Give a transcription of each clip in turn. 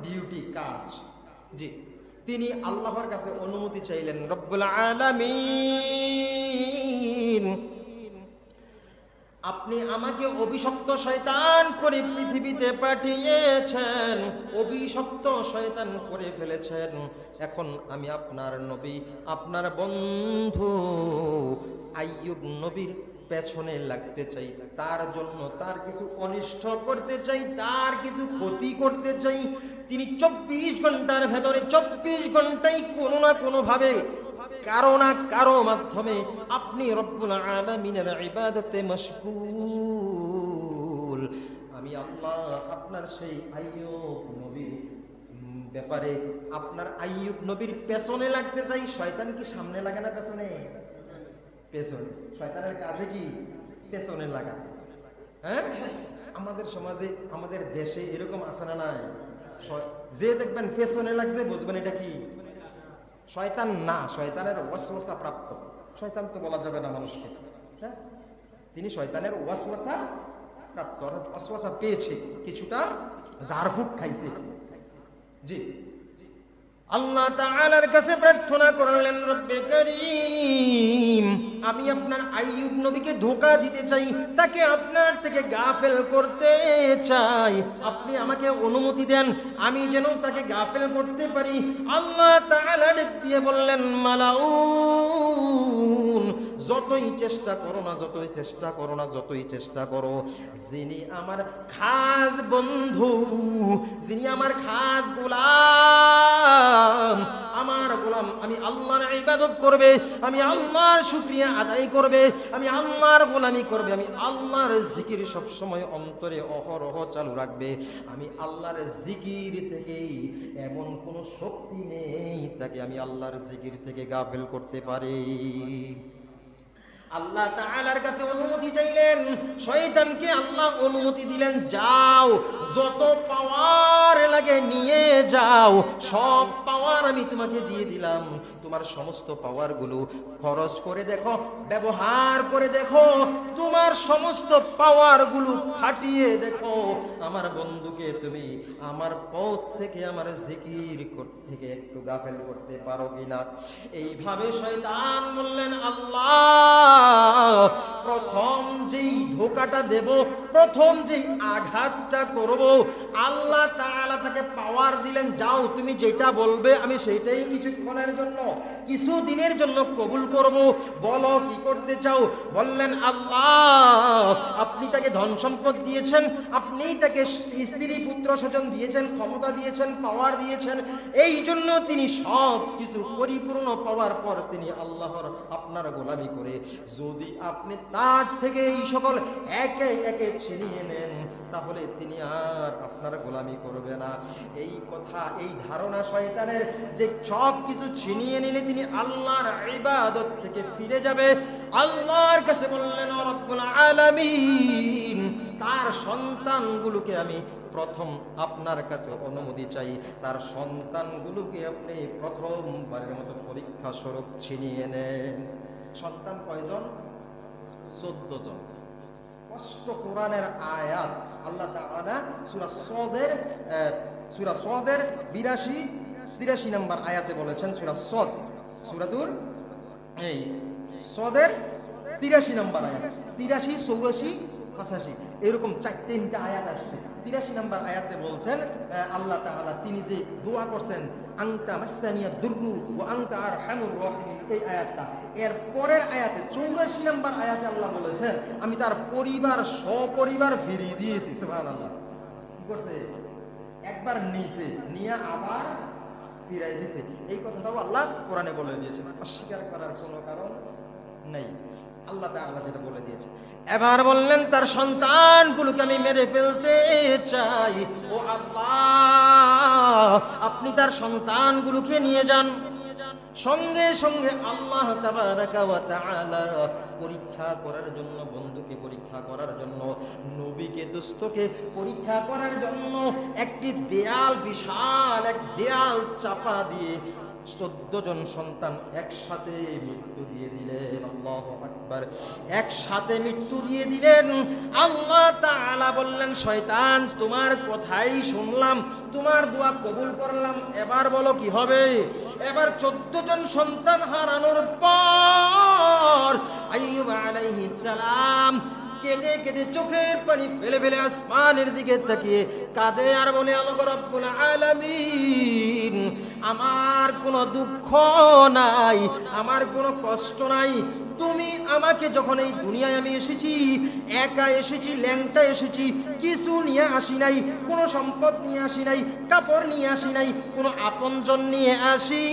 Duty, কাজ। জি, তিনি আল্লাহর কাছে অনুমতি চাইলেন, রব্বুল আলামিন আপনি আমাকে অভিশপ্ত শয়তান করে পৃথিবীতে পাঠিয়েছেন, অভিশপ্ত শয়তান করে ফেলেছেন। এখন আমি আপনার নবী, আপনার বন্ধু আইয়ুব নবীর পেছনে লাগতে চাই, তার জন্য তার কিছু অনিষ্ট করতে চাই, তার কিছু ক্ষতি করতে চাই। তিনি 24 ঘন্টার ভেতরে 24 ঘন্টাই কোনো না কোনো ভাবে কারো না কারো মাধ্যমে আপনি রব্বুল আলামিনের ইবাদতে মশগুল। আমি আল্লাহ আপনার সেই আইয়ুব নবীর ব্যাপারে, আপনার আইয়ুব নবীর পেছনে লাগতে চাই। শয়তান কি সামনে লাগে না পেছনে? পেছনে। শয়তানের কাজে কি? পেছনে লাগা। হ্যাঁ, আমাদের সমাজে, আমাদের দেশে এরকম আছে না নাই? যে দেখবেন পেছনে লাগছে বুঝবেন এটা কি শয়তান না, শয়তানের ওয়াসওয়াসা প্রাপ্ত। শয়তান তো বলা যাবে না মানুষকে, হ্যাঁ, তিনি শয়তানের ওয়াসওয়াসা প্রাপ্ত, অর্থাৎ ওয়াসওয়াসা পেয়েছে, কিছুটা ঝাড়ফুঁক খাইছে। জি, আল্লাহ তাআলার কাছে প্রার্থনা করলেন, রব্বে করিম আমি আপনার আইয়ুব নবীকে ধোঁকা দিতে চাই, তাকে আপনার থেকে গাফেল করতে চাই, আপনি আমাকে অনুমতি দেন আমি যেন তাকে গাফেল করতে পারি। আল্লাহ তাআলা ডাক দিয়ে বললেন, মালাউন যতই চেষ্টা করো না, যতই চেষ্টা করো না, যতই চেষ্টা করো, যিনি আমার খাস বন্ধু, যিনি আমার খাস গোলাম, আমার গোলাম আমি আল্লাহর ইবাদত করবে, আমি আল্লাহর শুকরিয়া আদায় করবে, আমি আল্লাহর গোলামি করবে, আমি আল্লাহর জিকির সব সময় অন্তরে অহরহ চালু রাখবে, আমি আল্লাহর জিকির থেকেই এমন কোন শক্তি নেই তাকে আমি আল্লাহর জিকির থেকে গাফেল করতে পারি। আল্লাহ তাআলার কাছে অনুমতি চাইলেন, শয়তানকে আল্লাহ অনুমতি দিলেন, যাও যত পাওয়ার লাগে নিয়ে যাও, সব পাওয়ার আমি তোমাকে দিয়ে দিলাম, তোমার সমস্ত পাওয়ার গুলো খরচ করে দেখো, ব্যবহার করে দেখো, তোমার সমস্ত পাওয়ার গুলো খাটিয়ে দেখো, আমার বন্ধুকে তুমি আমার পথ থেকে, আমার জিকির থেকে একটু গাফেল করতে পারো কিনা। এইভাবে শয়তান বললেন, আল্লাহ প্রথম যেই ধোঁকাটা দেব, প্রথম যেই আঘাতটা করব, আল্লাহ তাআলা তাকে পাওয়ার দিলেন, যাও তুমি যেটা বলবে আমি সেইটাই কিছুক্ষণের জন্য, কিছুদিনের জন্য কবুল করব, বলো কি করতে চাও। বললেন, আল্লাহ আপনি তাকে ধন সম্পদ দিয়েছেন, আপনি তাকে স্ত্রী পুত্র স্বজন দিয়েছেন, ক্ষমতা দিয়েছেন, পাওয়ার দিয়েছেন, এই জন্য তিনি সব কিছু পরিপূর্ণ পাওয়ার পর তিনি আল্লাহর আপনার গোলামি করে, যদি আপনি তার থেকে এই সকল একে একে ছিনিয়ে নেন তাহলে তিনি আর আপনার গোলামি করবে না। এই কথা, এই ধারণা শয়তানের যে সব কিছু ছিনিয়ে নিলে তিনি আল্লাহর ইবাদত থেকে ফিরে যাবে। আল্লাহর কাছে বললেন, রব্বুল আলামিন তার সন্তানগুলোকে আমি প্রথম আপনার কাছে অনুমতি চাই, তার সন্তানগুলোকে আপনি প্রথমবারের মতো পরীক্ষা স্বরূপ ছিনিয়ে নেন। সন্তান কয়জন? 14 জন। স্পষ্ট কোরআনের আয়াত। আল্লাহ তাআলা সূরা সদের 82-83 নম্বর আয়াতে বলেছেন, সূরা সদ, সূরাতুর এই সদের 83 নম্বর আয়াত, 83, 84, 85 এরকম 4-3টা আয়াত আসছে। 83 নম্বর আয়াতে বলছেন আল্লাহ তাআলা, তিনি যে দোয়া করছেন, আনতা মাসানিয়া দুররু ওয়া আনতা আরহামুর রাহিমিন, এই আয়াতটা। এর পরের আয়াতে 84 নম্বর আয়াতে আল্লাহ বলেছেন, আমি তার পরিবার সপরিবার ফিরিয়ে দিয়েছি। সুবহানাল্লাহ। কি করছে? একবার নিয়েছে, নিয়ে আবার ফিরাই দিয়েছে। এই কথাটাও আল্লাহ কোরআনে বলে দিয়েছেন, অস্বীকার করার কোনো কারণ নেই। আল্লাহ তাআলা যেটা বলে দিয়েছে। এবার বললেন, তার সন্তানগুলোকে আমি মেরে ফেলতে চাই, ও আল্লাহ আপনি তার সন্তানগুলোকে নিয়ে যান। সঙ্গে সঙ্গে আল্লাহ তাবারাকা ওয়া তাআলা পরীক্ষা করার জন্য, বন্ধুকে পরীক্ষা করার জন্য, নবীকে দোস্তকে পরীক্ষা করার জন্য একটি দেয়াল, বিশাল এক দেয়াল চাপা দিয়ে 14 জন সন্তান একসাথে মৃত্যু দিয়ে দিলেন। আল্লাহু আকবার, একসাথে মৃত্যু দিয়ে দিলেন। আল্লাহ তাআলা বললেন, শয়তান তোমার কথাই শুনলাম, তোমার দোয়া কবুল করলাম, এবার বলো কি হবে। এবার 14 জন সন্তান হারানোর পর আইয়ুব আলাইহিস সালাম কেঁদে কেঁদে চোখের পানি ফেলে ফেলে আসমানের দিকে তাকিয়ে কাঁদে আর বলে, আল্লাহ রাব্বুল আলামিন, আমার কোনো দুঃখ নাই, আমার কোনো কষ্ট নাই। তুমি আমাকে যখন এই দুনিয়ায় আমি এসেছি, একা এসেছি, ল্যাংটা এসেছি, কিছু নিয়ে আসি নাই, কোনো সম্পদ নিয়ে আসি নাই, কাপড় নিয়ে আসি নাই, কোনো আপনজন নিয়ে আসি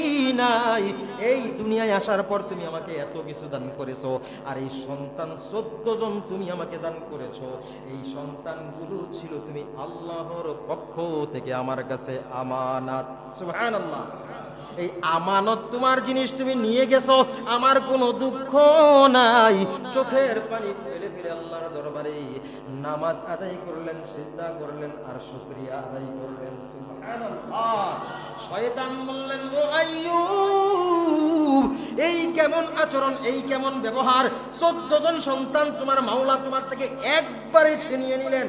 নাই। এই দুনিয়ায় আসার পর তুমি আমাকে এত কিছু দান করেছো, আর এই সন্তান 14 জন তুমি আমাকে দান করেছো। এই সন্তানগুলো ছিল তুমি আল্লাহর পক্ষ থেকে আমার কাছে আমানত। সুবহানাল্লাহ, এই আমানত তোমার জিনিস, তুমি নিয়ে গেছো, আমার কোনো দুঃখ নাই। চোখের পানি ফেলে ফেলে আল্লাহর দরবারে নামাজ আদায় করলেন, সিজদা করলেন আর শুকরিয়া আদায় করলেন। সুবহানাল্লাহ। শয়তান বললেন, ও আইয়ুব, এই কেমন আচরণ, এই কেমন ব্যবহার, 14 জন সন্তান তোমার মাওলা তোমার থেকে একবারে ছিনিয়ে নিলেন,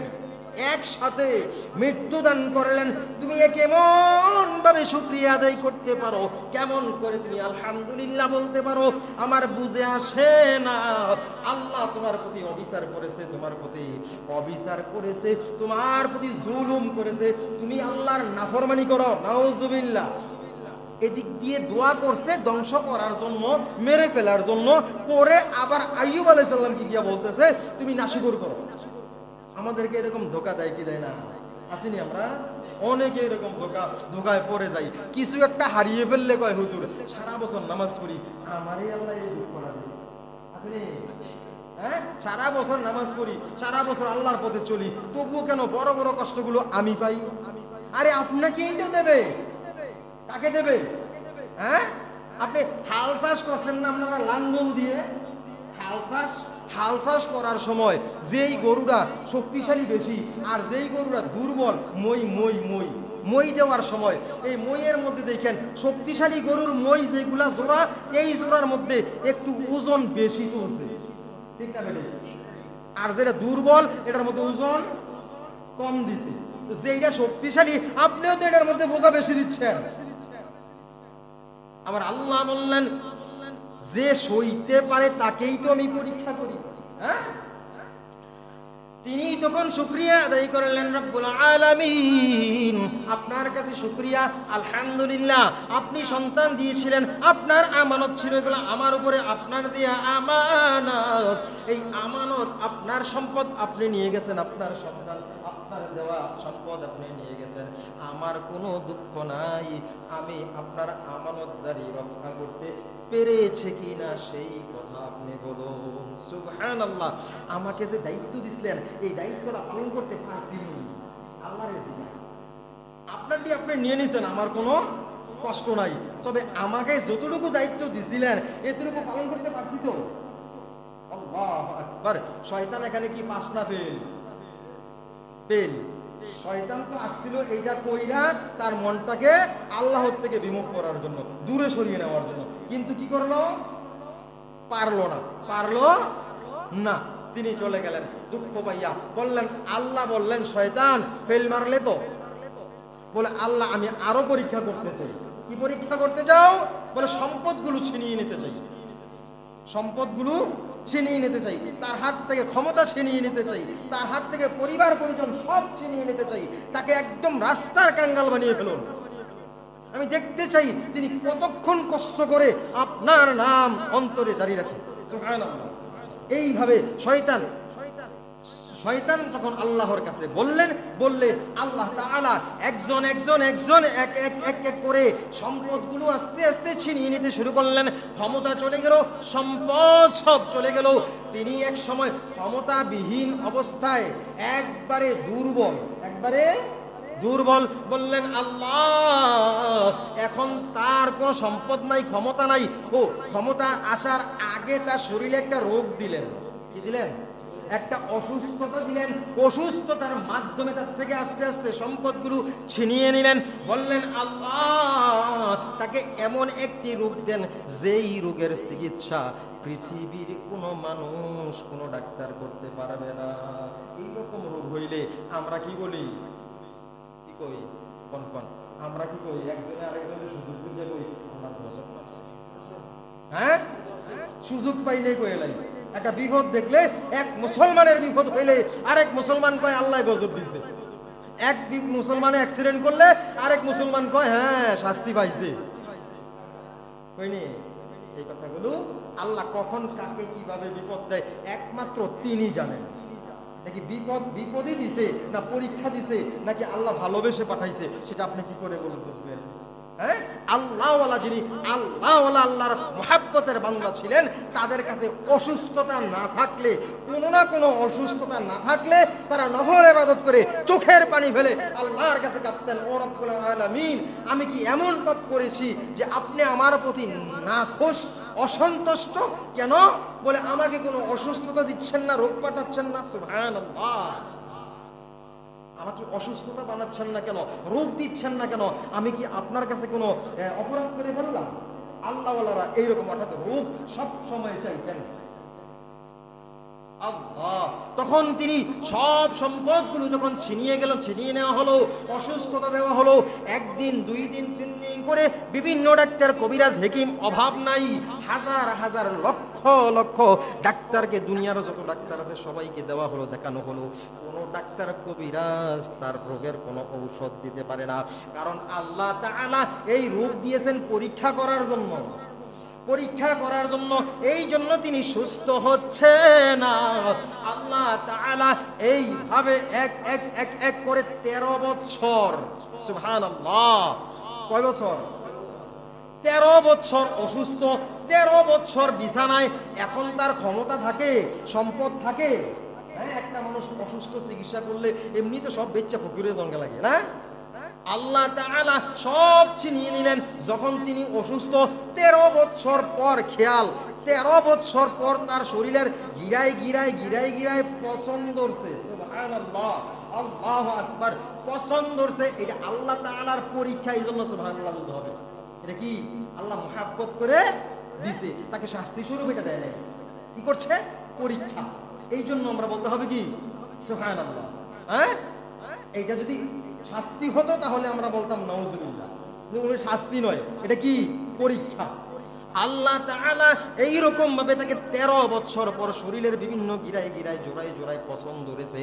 একসাথে মৃত্যুদান করলেন, তুমি এ কেমন ভাবে শুকরিয়া আদায় করতে পারো, কেমন করে তুমি আলহামদুলিল্লাহ বলতে পারো, আমার বুঝে আসে না। আল্লাহ তোমার প্রতি অবিচার করেছে, তোমার প্রতি অবিচার করেছে, তোমার প্রতি জুলুম করেছে, তুমি আল্লাহর নাফরমানি করো। নাউজুবিল্লাহ। এদিক দিয়ে দোয়া করছে ধ্বংস করার জন্য, মেরে ফেলার জন্য করে, আবার আইয়ুব আলাইহিস সালাম কি দিয়া বলতেছে, তুমি নাশকর করো। আমাদেরকে এরকম ধোকা দেয় কি দেয় না? আসিনি আমরা অনেকে এরকম ধোকায় পড়ে যাই। কিছু একটা হারিয়ে ফেললে কয়, হুজুর সারা বছর নামাজ পড়ি, আমারই আল্লাহ এই দুঃখটা দিয়েছে। আসেনি? হ্যাঁ, সারা বছর নামাজ পড়ি, সারা বছর আল্লাহর পথে চলি, তবুও কেন বড় বড় কষ্টগুলো আমি পাই? আরে আপনাকেই তো দেবে। কাকে দেবে? হ্যাঁ, আপনি হাল চাষ করছেন না আপনারা লাঙ্গল দিয়ে? হাল চাষ করার সময় যেই গরুরা শক্তিশালী বেশি আর যেই গরুরা দুর্বল, মই দেওয়ার সময় এই মইয়ের মধ্যে দেখেন শক্তিশালী গরুর মই যেগুলা জোড়া, এই জোড়ার মধ্যে একটু ওজন বেশি চলছে, ঠিক না বেটা? আর যেটা দুর্বল এটার মধ্যে ওজন কম দিছে। যেটা শক্তিশালী আপনিও তো এটার মধ্যে বোঝা বেশি দিচ্ছেন। আবার আল্লাহ বললেন, যে সইতে পারে তাকেই তো আমি পরীক্ষা করি। হ্যাঁ, তিনি তখন শুকরিয়া আদায় করলেন, রব্বুল আলামিন আপনার কাছে শুকরিয়া, আলহামদুলিল্লাহ আপনি সন্তান দিয়েছিলেন, আপনার আমানত ছিল, এগুলো আমার উপরে আপনার দেয়া আমানত। এই আমানত, আপনার সম্পদ আপনি নিয়ে গেছেন, আপনার সন্তান, আপনার দেওয়া সম্পদ আপনি নিয়ে গেছেন, আমার কোনো দুঃখ নাই। আমি আপনার আমানতদারি রক্ষা করতে পেরেছে কিনা সেই কথা আপনি বলুন। সুবহানাল্লাহ। আমাকে যে দায়িত্ব দিছিলেন, এই দায়িত্বটা পালন করতে পারছি আল্লাহর রিজিক। আপনারটি আপনি নিয়ে নিছেন, আমার কোনো কষ্ট নাই, তবে আমাকে যতটুকু দায়িত্ব দিছিলেন এতটুকু পালন করতে পারছি তো। আল্লাহু আকবার। শয়তান এখানে কি পাস না ফেল? শয়তান তো আসছিল এইটা কইরা তার মনটাকে আল্লাহর থেকে বিমুখ করার জন্য, দূরে সরিয়ে নেওয়ার জন্য, কিন্তু কি করলো? পারলো না। তিনি চলে গেলেন দুঃখ পাইয়া। বললেন, আল্লাহ বললেন, শয়তান ফেল মারলে তো? বলে, আল্লাহ আমি আরো পরীক্ষা করতে চাই। কি পরীক্ষা করতে চাও? বলে, সম্পদগুলো ছিনিয়ে নিতে চাই, সম্পদগুলো ছিনিয়ে নিতে চাই, তার হাত থেকে ক্ষমতা ছিনিয়ে নিতে চাই, তার হাত থেকে পরিবার পরিজন সব ছিনিয়ে নিতে চাই, তাকে একদম রাস্তার কাঙ্গাল বানিয়ে ফেলুন। আমি দেখতে চাই তিনি কতক্ষণ কষ্ট করে আপনার নাম অন্তরে জারি রাখে। সুবহানাল্লাহ। এইভাবে শয়তান তখন আল্লাহর কাছে বললে আল্লাহ তাআলা একজন এক করে সম্পদগুলো আস্তে আস্তে ছিনিয়ে নিতে শুরু করলেন। ক্ষমতা চলে গেল, সম্পদ সব চলে গেল। তিনি এক সময় ক্ষমতাবিহীন অবস্থায় একবারে দুর্বল। বললেন আল্লাহ, এখন তার কোনো সম্পদ নাই, ক্ষমতা নাই। ও ক্ষমতা আসার আগে তার শরীরে একটা রোগ দিলেন। কি দিলেন? একটা অসুস্থতা দিলেন। অসুস্থতার মাধ্যমে তার থেকে আস্তে আস্তে সম্পদগুলো ছিনিয়ে নিলেন। বললেন আল্লাহ, তাকে এমন একটি রোগ দেন যেই রোগের চিকিৎসা পৃথিবীর কোনো মানুষ, কোনো ডাক্তার করতে পারবে না। এইরকম রোগ হইলে আমরা কি বলি? কি কই? কোন কোন আমরা কি কই? একজনে আরেকজনের সুযোগ বুঝে কই আমার গজব মারছে। হ্যাঁ, সুযোগ পাইলে কই এলাই। একটা বিপদ দেখলে, এক মুসলমানের বিপদ হইলে আরেক মুসলমান কয় আল্লাহ গজব দিছে। এক মুসলমানে অ্যাক্সিডেন্ট করলে আরেক মুসলমান কয় হ্যাঁ শাস্তি পাইছে। কইনি এই কথাগুলো? আল্লাহ কখন কাকে কিভাবে বিপদ দেয় একমাত্র তিনি জানেন। নাকি বিপদই দিছে, না পরীক্ষা দিছে, নাকি আল্লাহ ভালোবেসে পাঠাইছে, সেটা আপনি কি করে বুঝবেন? হ্যাঁ, আল্লাহওয়ালা যিনি আল্লাহওয়ালা, আল্লাহর মুহাব্বতের বান্দা ছিলেন, তাদের কাছে অসুস্থতা না থাকলে, কোনো না কোনো অসুস্থতা না থাকলে তারা নফল ইবাদত করে চোখের পানি ফেলে আল্লাহর কাছে কাঁদতেন, ও রব্বুল আলামিন, আমি কি এমন পাপ করেছি যে আপনি আমার প্রতি নাখুশ, অসন্তুষ্ট? কেন? বলে আমাকে কোনো অসুস্থতা দিচ্ছেন না, রোগ পাঠাচ্ছেন না। সুবহানাল্লাহ, আমাকে অসুস্থতা বানাচ্ছেন না কেন, রোগ দিচ্ছেন না কেন? আমি কি আপনার কাছে কোনো অপরাধ করে ফেললাম? আল্লাহওয়ালারা এইরকম, অর্থাৎ রোগ সব সময় চাইতেন আল্লাহ। তখন তিনি সব সম্পদগুলো যখন ছিনিয়ে নেওয়া হলো, অসুস্থতা দেওয়া হলো, একদিন, 2 দিন, 3 দিন করে বিভিন্ন ডাক্তার, কবিরাজ, হেকিম অভাব নাই, হাজার হাজার লক্ষ লক্ষ ডাক্তারকে, দুনিয়ার যত ডাক্তার আছে সবাইকে দেওয়া হলো, দেখানো হলো। কোনো ডাক্তার, কবিরাজ তার রোগের কোনো ঔষধ দিতে পারে না। কারণ আল্লাহ তাআলা এই রোগ দিয়েছেন পরীক্ষা করার জন্য। এই জন্য তিনি সুস্থ হচ্ছে না। আল্লাহ তাআলা এইভাবে এক করে 13 বছর, সুবহানাল্লাহ, কয় বছর? 13 বছর অসুস্থ, 13 বছর বিছানায়। এখন তার ক্ষমতা থাকে, সম্পদ থাকে? হ্যাঁ, একটা মানুষ অসুস্থ চিকিৎসা করলে এমনি তো সব বেচ্চা ফকিরের দঙ্গা লাগে না? আল্লাহ তাআলা সব ছিনিয়ে নিলেন যখন তিনি অসুস্থ। 13 বছর পর খেয়াল, 13 বছর পর তার শরীরের গিরায় পছন্দ ধরছে। সুবহানাল্লাহ, আল্লাহু আকবার, পছন্দ ধরছে। এটা আল্লাহ তাআলার পরীক্ষা, এই জন্য সুবহানাল্লাহ বলতে হবে। এটা কি আল্লাহ মুহাব্বত করে দিছে, তাকে শাস্তি স্বরূপ এটা দেয় নাই। কি করছে? পরীক্ষা। এই জন্য আমরা বলতে হবে কি সুবহানাল্লাহ। হ্যাঁ, এইটা যদি শাস্তি হতো তাহলে আমরা বলতাম নাউজুবিল্লাহ। শাস্তি নয়, এটা কি? পরীক্ষা। আল্লাহ তাআলা এইরকম ভাবে তাকে 13 বছর পর শরীরের বিভিন্ন গিরায় জোড়ায় পছন্দ ধরেছে,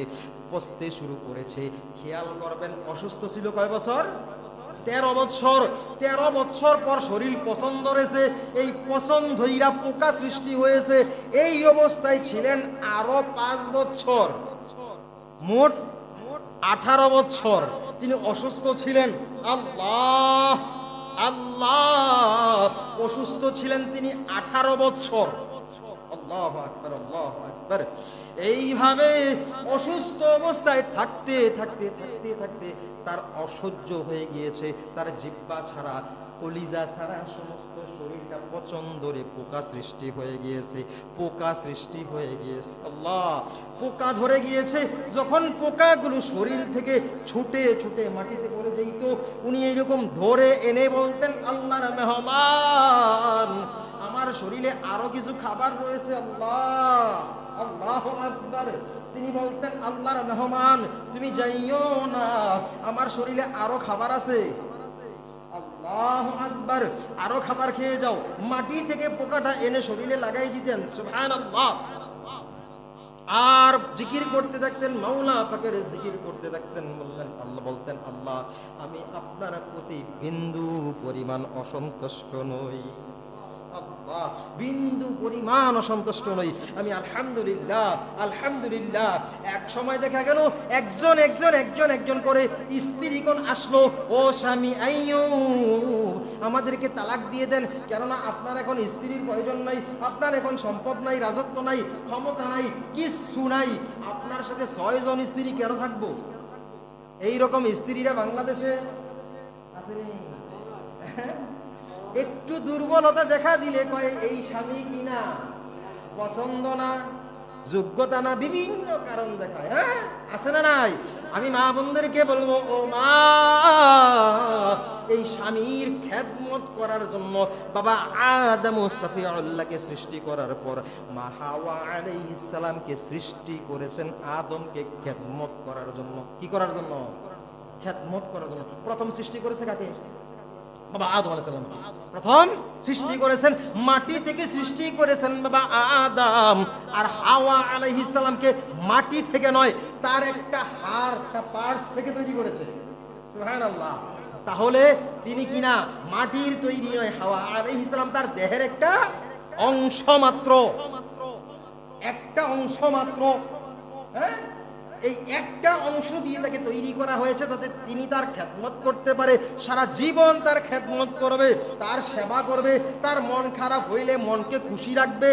পচতে শুরু করেছে। খেয়াল করবেন, অসুস্থ ছিল কয় বছর? 13 বছর। 13 বছর পর শরীর পছন্দ ধরেছে। এই পছন্দ হইরা পোকা সৃষ্টি হয়েছে। এই অবস্থায় ছিলেন আরো 5 বছর, মোট 18 বছর তিনি অসুস্থ ছিলেন। আল্লাহ, অসুস্থ ছিলেন তিনি 18 বছর। আল্লাহু আকবার, আল্লাহু আকবার। এইভাবে অসুস্থ অবস্থায় থাকতে তার অসহ্য হয়ে গিয়েছে। তার জিহ্বা ছাড়া, কলিজা ছাড়া সমস্ত শরীরটা পছন্দরে পোকা সৃষ্টি হয়ে গিয়েছে। আল্লাহ, পোকা ধরে গিয়েছে। যখন পোকাগুলো শরীর থেকে ছুটে মাটিতে পড়ে যেত, উনি এইরকম ধরে এনে বলতেন, আল্লাহর মেহমান, আমার শরীরে আরো কিছু খাবার রয়েছে। আল্লাহ, আল্লাহু আকবার। তিনি বলতেন, আল্লাহর মেহমান, তুমি যাইও না, আমার শরীরে আরো খাবার আছে। আল্লাহু আকবার, আরো খাবার খেয়ে যাও। মাটি থেকে পোকাটা এনে শরীরে লাগাই দিতেন। সুবহানাল্লাহ। আর জিকির করতে থাকতেন, মাওলা পাকের জিকির করতে থাকতেন। বলতেন, আল্লাহ, আমি আপনার প্রতি বিন্দু পরিমাণ অসন্তুষ্ট নই। আল্লাহ, বিন্দু পরিমাণ অসন্তুষ্ট নই আমি। আলহামদুলিল্লাহ। এক সময় দেখা গেল একজন করে স্ত্রীগণ আসলো, ও স্বামী আইয়ুব, আমাদেরকে তালাক দিয়ে দেন, কেননা আপনার এখন স্ত্রীর প্রয়োজন নাই, আপনার এখন সম্পদ নাই, রাজত্ব নাই, ক্ষমতা নাই, কিচ্ছু নাই, আপনার সাথে 6 জন স্ত্রী কেন থাকবো? এইরকম স্ত্রীরা বাংলাদেশে আসেনি? একটু দুর্বলতা দেখা দিলে কয় এই স্বামী কিনা পছন্দ না, যোগ্যতা না, বিভিন্ন কারণ দেখায়। হ্যাঁ, আছে না নাই? আমি মা বোনদেরকে বলবো, ও মা, এই স্বামীর খেদমত করার জন্য বাবা আদম সফিউল্লাহকে সৃষ্টি করার পর মা হাওয়া আলাইহিস সালামকে সৃষ্টি করেছেন আদমকে খেদমত করার জন্য। কি করার জন্য? খেদমত করার জন্য। প্রথম সৃষ্টি করেছে কাকে? বাবা আদম আলাইহিস সালাম। প্রথম সৃষ্টি করেছেন মাটি থেকে, সৃষ্টি করেছেন বাবা আদম। আর হাওয়া আলাইহিস সালামকে মাটি থেকে নয়, তার একটা হাড়, একটা পার্টস থেকে তৈরি করেছে। সুবহানাল্লাহ। তাহলে তিনি কিনা মাটির তৈরি নয়, হাওয়া আলাইহিস সালাম তার দেহের একটা অংশ মাত্র, একটা অংশ মাত্র। হ্যাঁ, এই একটা অংশ দিয়ে তাকে তৈরি করা হয়েছে যাতে তিনি তার খেদমত করতে পারে, সারা জীবন তার খেদমত করবে, তার সেবা করবে, তার মন খারাপ হইলে মনকে খুশি রাখবে।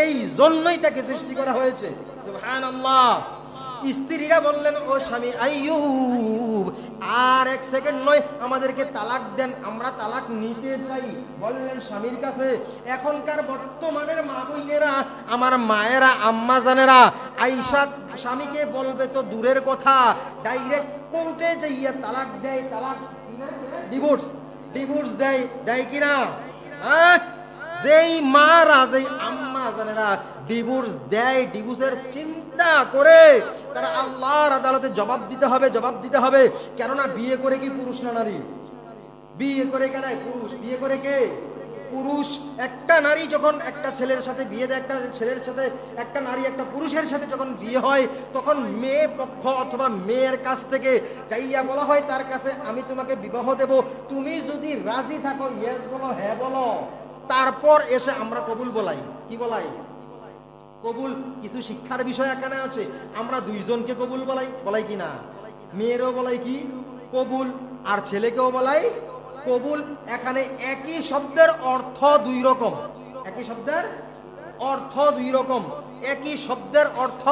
এই জন্যই তাকে সৃষ্টি করা হয়েছে। সুবহানাল্লাহ। স্ত্রীরা বললেন, ও স্বামী আইয়ুব, আর এক সেকেন্ড নয়, আমাদেরকে তালাক দেন, আমরা তালাক নিতে চাই। বললেন স্বামীর কাছে। এখনকার বর্তমানের মা বোনেরা, আমার মায়েরা, আম্মা জানেরা, আয়েশা স্বামীকে বলবে তো দূরের কথা, ডাইরেক্ট কোর্টে যাইয়া তালাক দেয়। তালাক ডিভোর্স, ডিভোর্স দেয়, দেয় কিনা? হ্যাঁ, যেই মারা, যেই আম্মা জানেরা ডিভোর্স দেয়, ডিভোর্সের চিন্তা করে তারা আল্লাহর আদালতে জবাব দিতে হবে, জবাব দিতে হবে। কেননা বিয়ে করে কি পুরুষ না নারী? বিয়ে করে কেন পুরুষ? বিয়ে করে কে? পুরুষ। একটা নারী যখন একটা ছেলের সাথে বিয়ে দেয়, একটা ছেলের সাথে একটা নারী একটা পুরুষের সাথে যখন বিয়ে হয়, তখন মেয়ে পক্ষ অথবা মেয়ের কাছ থেকে যাইয়া বলা হয় তার কাছে, আমি তোমাকে বিবাহ দেব, তুমি যদি রাজি থাকো ইয়েস বলো, হ্যাঁ বলো, তারপর এসে আমরা কবুল বলাই। কি বলাই? কবুল। কিছু শিক্ষার বিষয় এখানে আছে, আমরা দুইজনকে কবুল বলাই, বলাই কি না? মেয়েরও বলাই কি? কবুল। আর ছেলেকেও বলাই কবুল। এখানে একই শব্দের অর্থ দুই রকম, একই শব্দের অর্থ দুই রকম, একই শব্দের অর্থ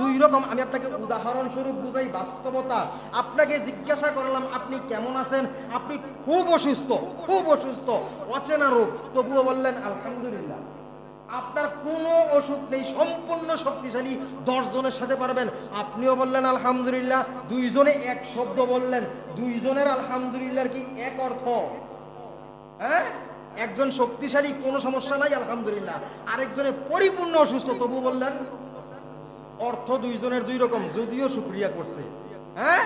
দুই রকম। আমি আপনাকে উদাহরণস্বরূপ বুঝাই, বাস্তবতা। আপনাকে জিজ্ঞাসা করলাম আপনি কেমন আছেন, আপনি খুব অসুস্থ, খুব অসুস্থ, অচেনা রোগ, তবুও বললেন আলহামদুলিল্লাহ। আপনার কোনো অসুখ নেই, সম্পূর্ণ শক্তিশালী, 10 জনের সাথে পারবেন, আপনিও বললেন আলহামদুলিল্লাহ। দুইজনে এক শব্দ বললেন, দুইজনের আলহামদুলিল্লাহর কি এক অর্থ? হ্যাঁ, একজন শক্তিশালী, কোনো সমস্যা নাই আলহামদুলিল্লাহ, আরেকজনে পরিপূর্ণ অসুস্থ, তবু বললেন অর্থ দুইজনের দুই রকম, যদিও শুকরিয়া করছে। হ্যাঁ,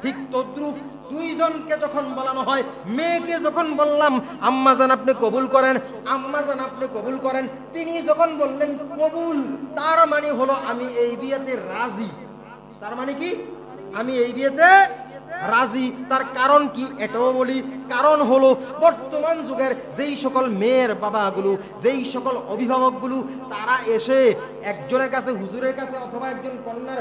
ঠিক তদ্রুপ দুইজনকে যখন বলানো হয়, মেয়েকে যখন বললাম আম্মা জান আপনি কবুল করেন, আম্মা জান আপনি কবুল করেন, তিনি যখন বললেন কবুল, তার মানে হলো আমি এই বিয়েতে রাজি। তার মানে কি? আমি এই বিয়েতে রাজি। তার কারণ কি? এটাও বলি। কারণ হলো বর্তমান যুগের যেই সকল মেয়ের বাবাগুলো, যেই সকল অভিভাবকগুলো, তারা এসে একজনের কাছে, হুজুরের কাছে অথবা একজন কন্যার,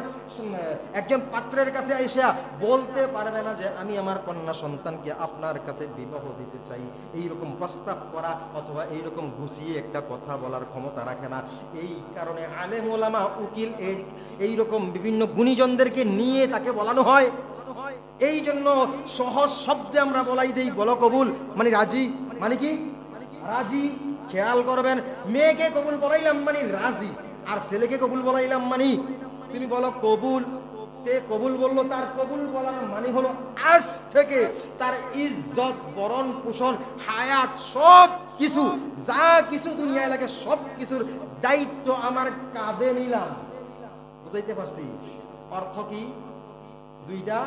একজন পাত্রের কাছে এসে বলতে পারবে না যে আমি আমার কন্যা সন্তানকে আপনার কাছে বিবাহ দিতে চাই। এইরকম প্রস্তাব করা অথবা এইরকম গুছিয়ে একটা কথা বলার ক্ষমতা রাখে না। এই কারণে আলেম ওলামা, উকিল, এইরকম বিভিন্ন গুণীজনদেরকে নিয়ে তাকে বলানো হয়। এই জন্য সহজ শব্দে আমরা বলাই দেই, বলো কবুল, মানে রাজি। মানে কি? রাজি। খেয়াল করবেন, মেয়েকে কবুল বলাইলাম মানে রাজি, আর ছেলেকে কবুল বলাইলাম মানে তুমি বলো কবুল। তে কবুল বললো, তার কবুল বলার মানে হলো আজ থেকে তার ইজ্জত, বরণ পোষণ, হায়াত, সব কিছু, যা কিছু দুনিয়ায় লাগে সব কিছুর দায়িত্ব আমার কাঁধে নিলাম। বুঝাইতে পারছি? অর্থ কি? দুইটা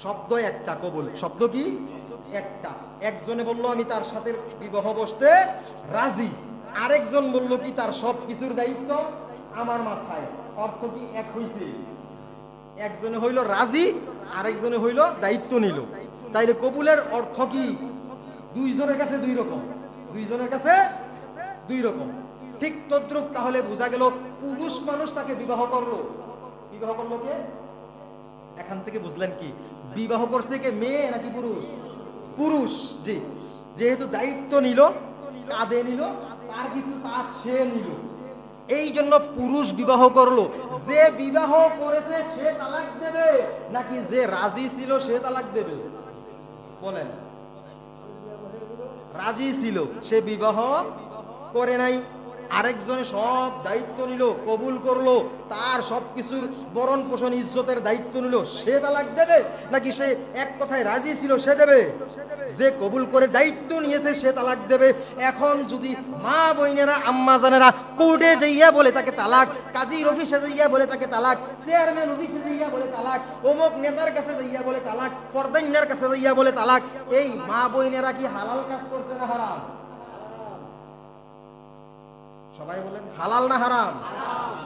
শব্দ, একটা কবুল। শব্দ কি? একটা। একজনে বললো আমি তার সাথে বিবাহ বসতে রাজি, আরেকজন বললো কি তার সব কিছুর দায়িত্ব আমার মাথায়। অর্থ কি? এক হইছে। একজনে হইল রাজি, আরেকজনে হইল দায়িত্ব নিল। তাইলে কবুলের অর্থ কি? দুইজনের কাছে দুই রকম, দুইজনের কাছে দুই রকম। ঠিক তদ্রুপ তাহলে বোঝা গেল, পুরুষ মানুষ তাকে বিবাহ করলো। বিবাহ করলো কে? এখান থেকে বুঝলেন কি? বিবাহ করছে কে? মেয়ে নাকি পুরুষ? পুরুষ। জি, যেহেতু দায়িত্ব নিল, কাঁধে নিল, তার কিছু কাজ সে নিল। এই জন্য পুরুষ বিবাহ করলো, যে বিবাহ করেছে সে তালাক দেবে নাকি যে রাজি ছিল সে তালাক দেবে? বলেন। রাজি ছিল, সে বিবাহ করে নাই, আরেকজনে সব দায়িত্ব নিল, কবুল করলো, তার সবকিছুর বরণ পোষণ ইজ্জতের দায়িত্ব নিল, সে তালাক দেবে নাকি সে এক কথায় রাজি ছিল সে দেবে? যে কবুল করে দায়িত্ব নিয়েছে সে তালাক দেবে। এখন যদি মা বোনেরা আম্মা জানেরা কোর্টে যাইয়া বলে তাকে তালাক, কাজীর অফিসে যাইয়া বলে তাকে তালাক, চেয়ারম্যান অফিসে যাইয়া বলে তালাক, অমুক নেতার কাছে যাইয়া বলে তালাক, পর্দাইনার কাছে যাইয়া বলে তালাক, এই মা বোনেরা কি হালাল কাজ করছে না হারাম? সবাই বলেন হালাল না হারাম?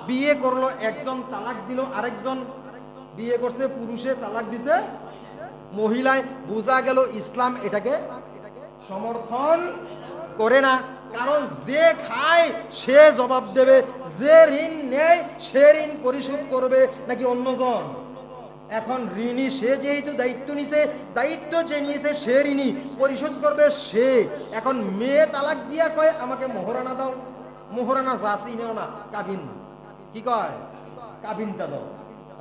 বিয়ে করলো একজন, তালাক দিল আরেকজন। বিয়ে করছে পুরুষে, তালাক দিছে মহিলায়। বোঝা গেল ইসলাম এটাকে সমর্থন করে না। কারণ যে খায় সে জবাব দেবে, যে ঋণ নেয় সে ঋণ পরিশোধ করবে নাকি অন্যজন? এখন ঋণী সে, যেহেতু দায়িত্ব নিছে, দায়িত্ব যে নিয়েছে সে ঋণী, পরিশোধ করবে সে। এখন মেয়ে তালাক দিয়া কয় আমাকে মোহরানা দাও। মোহরানা যাচি নেও না, কাবিন কি কয়, কাবিনটা দাও।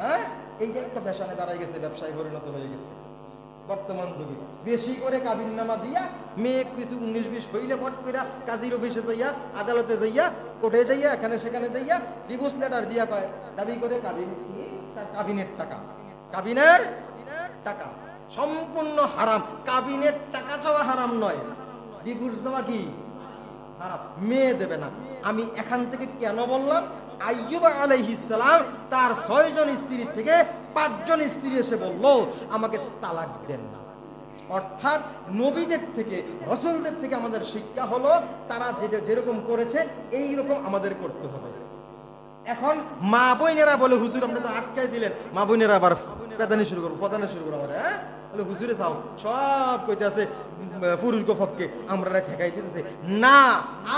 হ্যাঁ, এইটা একটা ফ্যাশনে দাঁড়াই গেছে, ব্যবসায় পরিণত হয়ে গেছে বর্তমান যুগে। বেশি করে কাবিন নামা দিয়া মেয়ে কিছু 19-20 হইলে পট কইরা কাজীর অফিসে যাইয়া, আদালতে যাইয়া, কোর্টে যাইয়া, এখানে সেখানে যাইয়া ডিভোর্স লেটার দিয়া কয়, দাবি করে কাবিন কি, কাবিনের টাকা, কাবিনের টাকা সম্পূর্ণ হারাম। কাবিনের টাকা চাওয়া হারাম নয়, ডিভোর্স দেওয়া কি হারাম। মেয়ে দেবে না। আমি এখান থেকে কেন বললাম, আইয়ুব আলাইহিস সালাম তার 6 জন স্ত্রী থেকে 5 জন স্ত্রী এসে বলল আমাকে তালাক দেন না। অর্থাৎ নবীদের থেকে, রাসূলদের থেকে আমাদের শিক্ষা হলো তারা যেরকম করেছে এই রকম আমাদের করতে হবে। এখন মা বোনেরা বলে হুজুর আপনি তো আটকাই দিলেন, মা বোনেরা আবার পেদানি শুরু করবো, ফদানি শুরু করবো। হ্যাঁ, বলে হুজুরে চাও সব কইতে আছে পুরুষ গোফককে আমরা ঠেকাই দিতেছে না।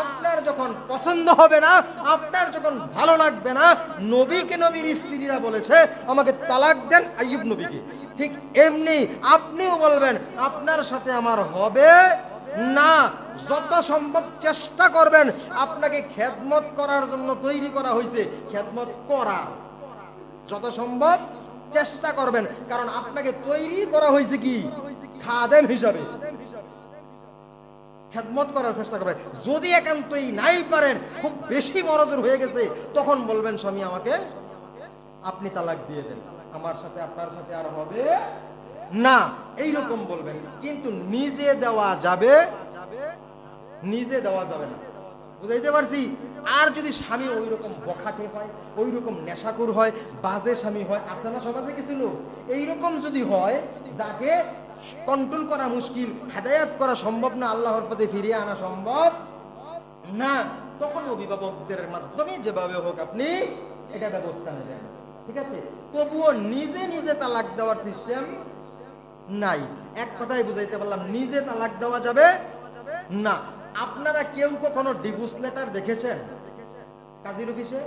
আপনার যখন পছন্দ হবে না, আপনার যখন ভালো লাগবে না, নবীকে নবীর স্ত্রীরা বলেছে আমাকে তালাক দেন, আইয়ুব নবীকে, ঠিক এমনি আপনিও বলবেন আপনার সাথে আমার হবে না। যত সম্ভব চেষ্টা করবেন, আপনাকে খেদমত করার জন্য তৈরি করা হয়েছে, খেদমত করা যত সম্ভব চেষ্টা করবেন। কারণ আপনাকে তৈরি করা হয়েছে কি খাদেম হিসাবে, খেদমত করার চেষ্টা করবেন। যদি একান্তই নাই পারেন, খুব বেশি বড়জোর হয়ে গেছে, তখন বলবেন স্বামী আমাকে আপনি তালাক দিয়ে দেন, আমার সাথে আপনার সাথে আর হবে না, এইরকম বলবেন। কিন্তু নিজে দেওয়া যাবে, নিজে দেওয়া যাবে না। বুঝাইতে পারছি? আর যদি স্বামী ওই রকম বখাটে হয়, ওই রকম নেশাকুর হয়, বাজে স্বামী হয়, আছে না সমাজে কিছু লোক, এইরকম যদি হয় যাকে কন্ট্রোল করা মুশকিল, হেদায়েত করা সম্ভব না, আল্লাহর পথে ফিরিয়ে আনা সম্ভব না, তখন অভিভাবকদের মাধ্যমে যেভাবে হোক আপনি এটা ব্যবস্থা নেবেন। ঠিক আছে? তবুও নিজে নিজে তালাক দেওয়ার সিস্টেম নাই। এক কথাই বুঝাইতে পারলাম, নিজে তালাক দেওয়া যাবে না। আপনারা কেউ কখনো ডিভোর্স লেটার দেখেছেন কাজীর অফিসে?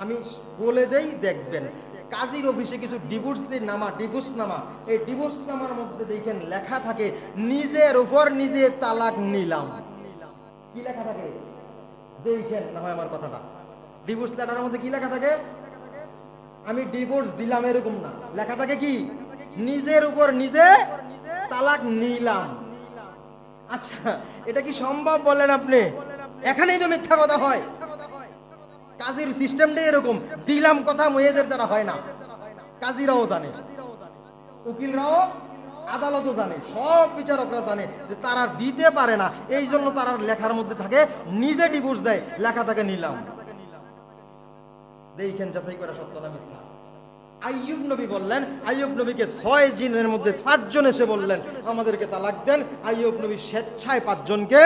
আমি বলে দেই, দেখবেন কাজীর অফিসে কিছু ডিভোর্স নামা, ডিভোর্স নামা, এই ডিভোর্স নামার মধ্যে দেখেন লেখা থাকে নিজের উপর নিজে তালাক নিলাম। কি লেখা থাকে দেখেন না হয় আমার কথাটা, ডিভোর্স লেটারের মধ্যে কি লেখা থাকে? আমি ডিভোর্স দিলাম এরকম না, লেখা থাকে কি নিজের উপর নিজে তালাক নিলাম। আচ্ছা, এটা কি সম্ভব বলেন আপনি? এখানেই তো মিথ্যা কথা হয়। কাজীর সিস্টেমটা এরকম, দিলাম কথা মেয়েদের দ্বারা হয় না। কাজীরাও জানে, উকিলরাও, আদালতও জানে, সব বিচারকরা জানে যে তারা দিতে পারে না, এই জন্য তারা লেখার মধ্যে থাকে নিজে ডিভোর্স দেয়, লেখা থাকে নিলাম। দেখেন যাচাই করে সত্য না মিথ্যা। আইয়ুব নবী বললেন, আইয়ুব নবীকে 6 জিনের মধ্যে 5 জন এসে বললেন আমাদেরকে তালাক দেন। আইয়ুব নবী স্বেচ্ছায় 5 জনকে